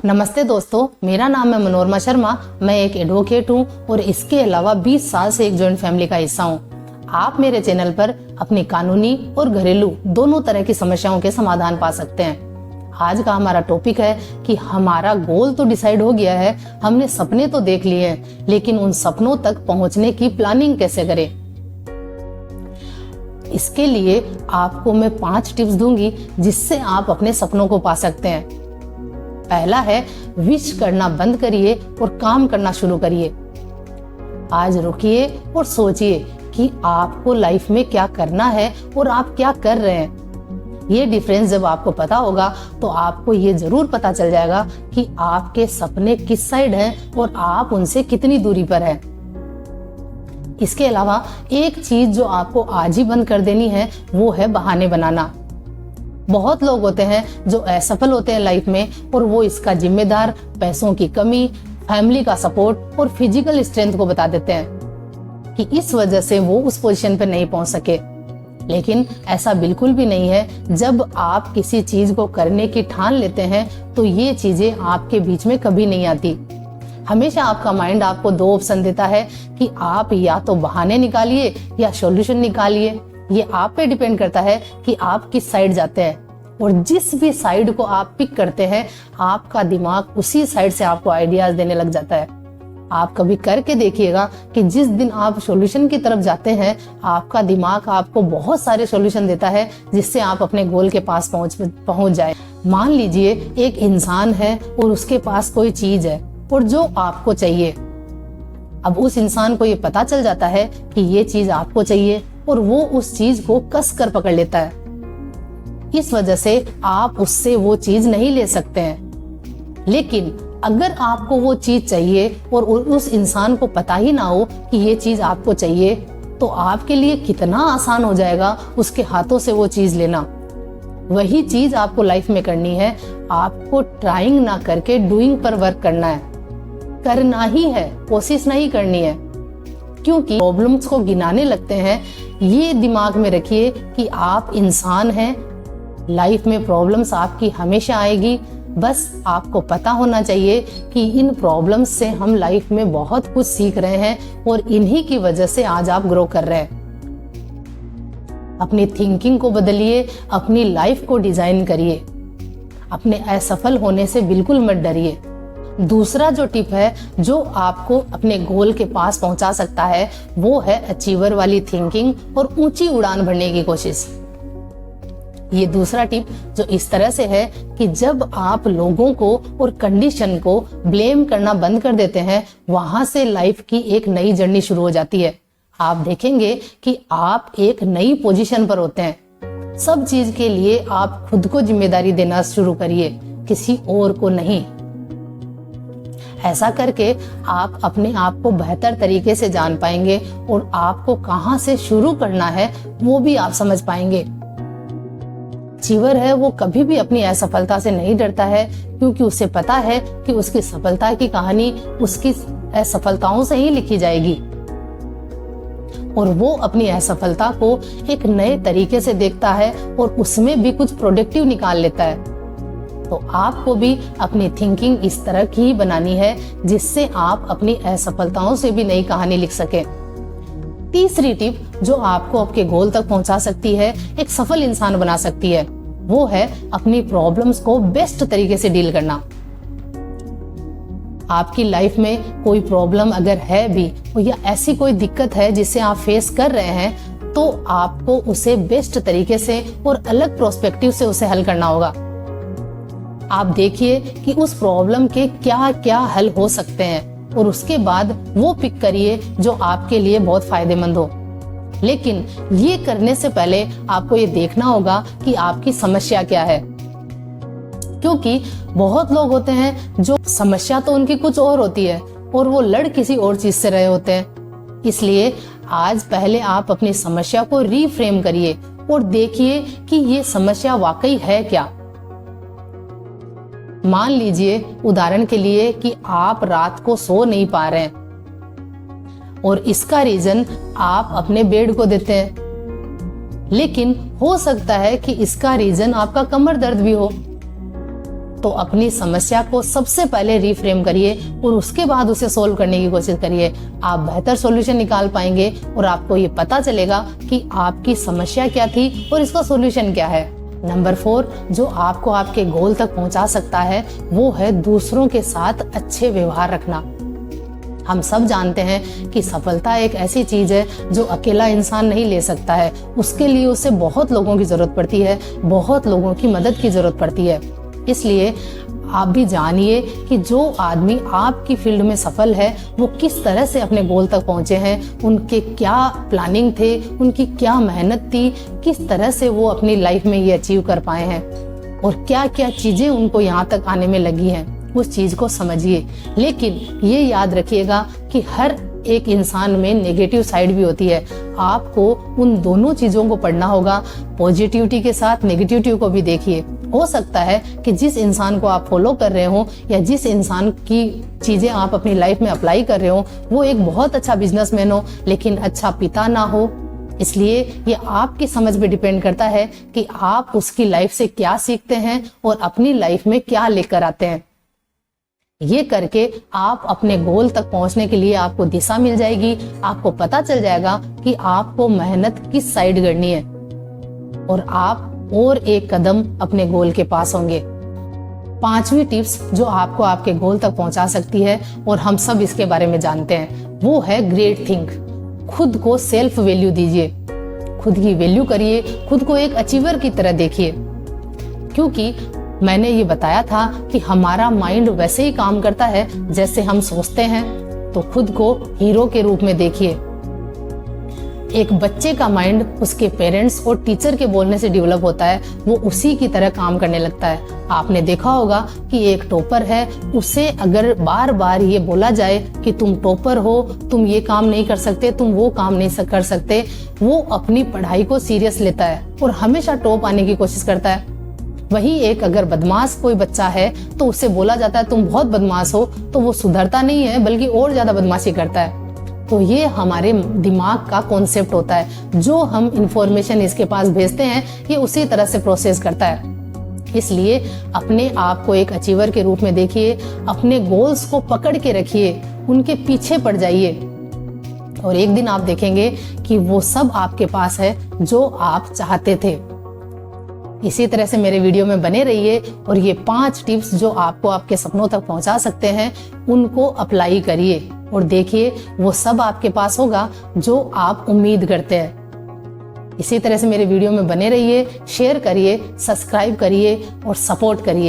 नमस्ते दोस्तों, मेरा नाम है मनोरमा शर्मा। मैं एक एडवोकेट हूँ और इसके अलावा 20 साल से एक जॉइंट फैमिली का हिस्सा हूँ। आप मेरे चैनल पर अपनी कानूनी और घरेलू दोनों तरह की समस्याओं के समाधान पा सकते हैं। आज का हमारा टॉपिक है कि हमारा गोल तो डिसाइड हो गया है, हमने सपने तो देख लिए हैं, लेकिन उन सपनों तक पहुंचने की प्लानिंग कैसे करें। इसके लिए आपको मैं 5 टिप्स दूंगी जिससे आप अपने सपनों को पा सकते हैं। पहला है, विश करना बंद करिए और काम करना शुरू करिए। आज रुकिए और सोचिए कि आपको लाइफ में क्या करना है और आप क्या कर रहे हैं। ये डिफरेंस जब आपको पता होगा तो आपको ये जरूर पता चल जाएगा कि आपके सपने किस साइड हैं और आप उनसे कितनी दूरी पर हैं। इसके अलावा एक चीज जो आपको आज ही बंद कर देनी है वो है बहाने बनाना। बहुत लोग होते हैं जो असफल होते हैं लाइफ में और वो इसका जिम्मेदार पैसों की कमी, फैमिली का सपोर्ट और फिजिकल स्ट्रेंथ को बता देते हैं कि इस वजह से वो उस पोजीशन पे नहीं पहुंच सके। लेकिन ऐसा बिल्कुल भी नहीं है। जब आप किसी चीज को करने की ठान लेते हैं तो ये चीजें आपके बीच में कभी नहीं आती। हमेशा आपका माइंड आपको 2 ऑप्शन देता है कि आप या तो बहाने निकालिए या सॉल्यूशन निकालिए। ये आप पे डिपेंड करता है कि आप किस साइड जाते हैं, और जिस भी साइड को आप पिक करते हैं आपका दिमाग उसी साइड से आपको आइडियाज देने लग जाता है। आप कभी करके देखिएगा कि जिस दिन आप सॉल्यूशन की तरफ जाते हैं आपका दिमाग आपको बहुत सारे सॉल्यूशन देता है जिससे आप अपने गोल के पास पहुंच जाए। मान लीजिए एक इंसान है और उसके पास कोई चीज है और जो आपको चाहिए। अब उस इंसान को ये पता चल जाता है कि ये चीज आपको चाहिए और वो उस चीज को कस कर पकड़ लेता है। इस वजह से आप उससे वो चीज नहीं ले सकते हैं। लेकिन अगर आपको वो चीज चाहिए और उस इंसान को पता ही ना हो कि ये चीज आपको चाहिए, तो आपके लिए कितना आसान हो जाएगा उसके हाथों से वो चीज लेना। वही चीज आपको लाइफ में करनी है। आपको ट्राइंग ना करके डूइंग पर वर्क करना है। करना ही है, कोशिश नहीं करनी है। क्योंकि प्रॉब्लम्स को गिनाने लगते हैं, ये दिमाग में रखिए कि आप इंसान हैं। लाइफ में प्रॉब्लम्स आपकी हमेशा आएगी। बस आपको पता होना चाहिए कि इन प्रॉब्लम्स से हम लाइफ में बहुत कुछ सीख रहे हैं और इन्हीं की वजह से आज आप ग्रो कर रहे हैं। अपनी थिंकिंग को बदलिए, अपनी लाइफ को डिजाइन करिए। अपने असफल होने से बिल्कुल मत डरिए। दूसरा जो टिप है जो आपको अपने गोल के पास पहुंचा सकता है वो है अचीवर वाली थिंकिंग और ऊंची उड़ान भरने की कोशिश। ये दूसरा टिप जो इस तरह से है कि जब आप लोगों को और कंडीशन को ब्लेम करना बंद कर देते हैं, वहां से लाइफ की एक नई जर्नी शुरू हो जाती है। आप देखेंगे कि आप एक नई पोजीशन पर होते हैं। सब चीज के लिए आप खुद को जिम्मेदारी देना शुरू करिए, किसी और को नहीं। ऐसा करके आप अपने आप को बेहतर तरीके से जान पाएंगे और आपको कहां से शुरू करना है वो भी आप समझ पाएंगे। अचीवर है वो कभी भी अपनी असफलता से नहीं डरता है, क्योंकि उसे पता है कि उसकी सफलता की कहानी उसकी असफलताओं से ही लिखी जाएगी और वो अपनी असफलता को एक नए तरीके से देखता है और उसमें भी कुछ प्रोडक्टिव निकाल लेता है। तो आपको भी अपनी थिंकिंग इस तरह की ही बनानी है जिससे आप अपनी असफलताओं से भी नई कहानी लिख सकें। तीसरी टिप जो आपको आपके गोल तक पहुंचा सकती है, एक सफल इंसान बना सकती है, वो है अपनी प्रॉब्लम्स को बेस्ट तरीके से डील करना। आपकी लाइफ में कोई प्रॉब्लम अगर है भी या ऐसी कोई दिक्कत है जिसे आप फेस कर रहे हैं, तो आपको उसे बेस्ट तरीके से और अलग प्रोस्पेक्टिव से उसे हल करना होगा। आप देखिए कि उस प्रॉब्लम के क्या क्या हल हो सकते हैं और उसके बाद वो पिक करिए जो आपके लिए बहुत फायदेमंद हो। लेकिन ये करने से पहले आपको ये देखना होगा कि आपकी समस्या क्या है, क्योंकि बहुत लोग होते हैं जो समस्या तो उनकी कुछ और होती है और वो लड़ किसी और चीज से रहे होते हैं। इसलिए आज पहले आप अपनी समस्या को रीफ्रेम करिए और देखिए कि ये समस्या वाकई है क्या। मान लीजिए उदाहरण के लिए कि आप रात को सो नहीं पा रहे हैं और इसका रीजन आप अपने बेड को देते हैं, लेकिन हो सकता है कि इसका रीजन आपका कमर दर्द भी हो। तो अपनी समस्या को सबसे पहले रिफ्रेम करिए और उसके बाद उसे सोल्व करने की कोशिश करिए। आप बेहतर सॉल्यूशन निकाल पाएंगे और आपको ये पता चलेगा कि आपकी समस्या क्या थी और इसका सॉल्यूशन क्या है। नंबर 4 जो आपको आपके गोल तक पहुंचा सकता है वो है दूसरों के साथ अच्छे व्यवहार रखना। हम सब जानते हैं कि सफलता एक ऐसी चीज है जो अकेला इंसान नहीं ले सकता है, उसके लिए उसे बहुत लोगों की जरूरत पड़ती है, बहुत लोगों की मदद की जरूरत पड़ती है। इसलिए आप भी जानिए कि जो आदमी आपकी फील्ड में सफल है वो किस तरह से अपने गोल तक पहुंचे हैं, उनके क्या प्लानिंग थे, उनकी क्या मेहनत थी, किस तरह से वो अपनी लाइफ में ये अचीव कर पाए हैं और क्या क्या चीजें उनको यहाँ तक आने में लगी हैं। उस चीज को समझिए, लेकिन ये याद रखिएगा कि हर एक इंसान में नेगेटिव साइड भी होती है। आपको उन दोनों चीजों को पढ़ना होगा, पॉजिटिविटी के साथ नेगेटिविटी को भी देखिए। हो सकता है कि जिस इंसान को आप फॉलो कर रहे हो या जिस इंसान की चीजें आप अपनी लाइफ में अप्लाई कर रहे हो वो एक बहुत अच्छा बिजनेसमैन हो लेकिन अच्छा पिता ना हो। इसलिए ये आपकी समझ पे डिपेंड करता है कि आप उसकी लाइफ से क्या सीखते हैं और अपनी लाइफ में क्या लेकर आते हैं। ये करके आप अपने गोल तक पहुंचने के लिए आपको दिशा मिल जाएगी, आपको पता चल जाएगा कि आपको मेहनत किस साइड करनी है और आप और एक कदम अपने गोल के पास होंगे। 5वीं टिप्स जो आपको आपके गोल तक पहुंचा सकती है और हम सब इसके बारे में जानते हैं वो है ग्रेट थिंक। खुद को सेल्फ वैल्यू दीजिए, खुद की वैल्यू करिए, खुद को एक अचीवर की तरह देखिए। क्योंकि मैंने ये बताया था कि हमारा माइंड वैसे ही काम करता है जैसे हम सोचते हैं, तो खुद को हीरो के रूप में देखिए। एक बच्चे का माइंड उसके पेरेंट्स और टीचर के बोलने से डेवलप होता है, वो उसी की तरह काम करने लगता है। आपने देखा होगा कि एक टॉपर है, उसे अगर बार बार ये बोला जाए कि तुम टॉपर हो, तुम ये काम नहीं कर सकते, तुम वो काम नहीं कर सकते, वो अपनी पढ़ाई को सीरियस लेता है और हमेशा टॉप आने की कोशिश करता है। वही एक अगर बदमाश कोई बच्चा है तो उसे बोला जाता है तुम बहुत बदमाश हो, तो वो सुधरता नहीं है बल्कि और ज्यादा बदमाशी करता है। तो ये हमारे दिमाग का कॉन्सेप्ट होता है, जो हम इंफॉर्मेशन इसके पास भेजते हैं ये उसी तरह से प्रोसेस करता है। इसलिए अपने आप को एक अचीवर के रूप में देखिए, अपने गोल्स को पकड़ के रखिए, उनके पीछे पड़ जाइए और एक दिन आप देखेंगे कि वो सब आपके पास है जो आप चाहते थे। इसी तरह से मेरे वीडियो में बने रहिए और ये 5 टिप्स जो आपको आपके सपनों तक पहुंचा सकते हैं उनको अप्लाई करिए और देखिए वो सब आपके पास होगा जो आप उम्मीद करते हैं। इसी तरह से मेरे वीडियो में बने रहिए, शेयर करिए, सब्सक्राइब करिए और सपोर्ट करिए।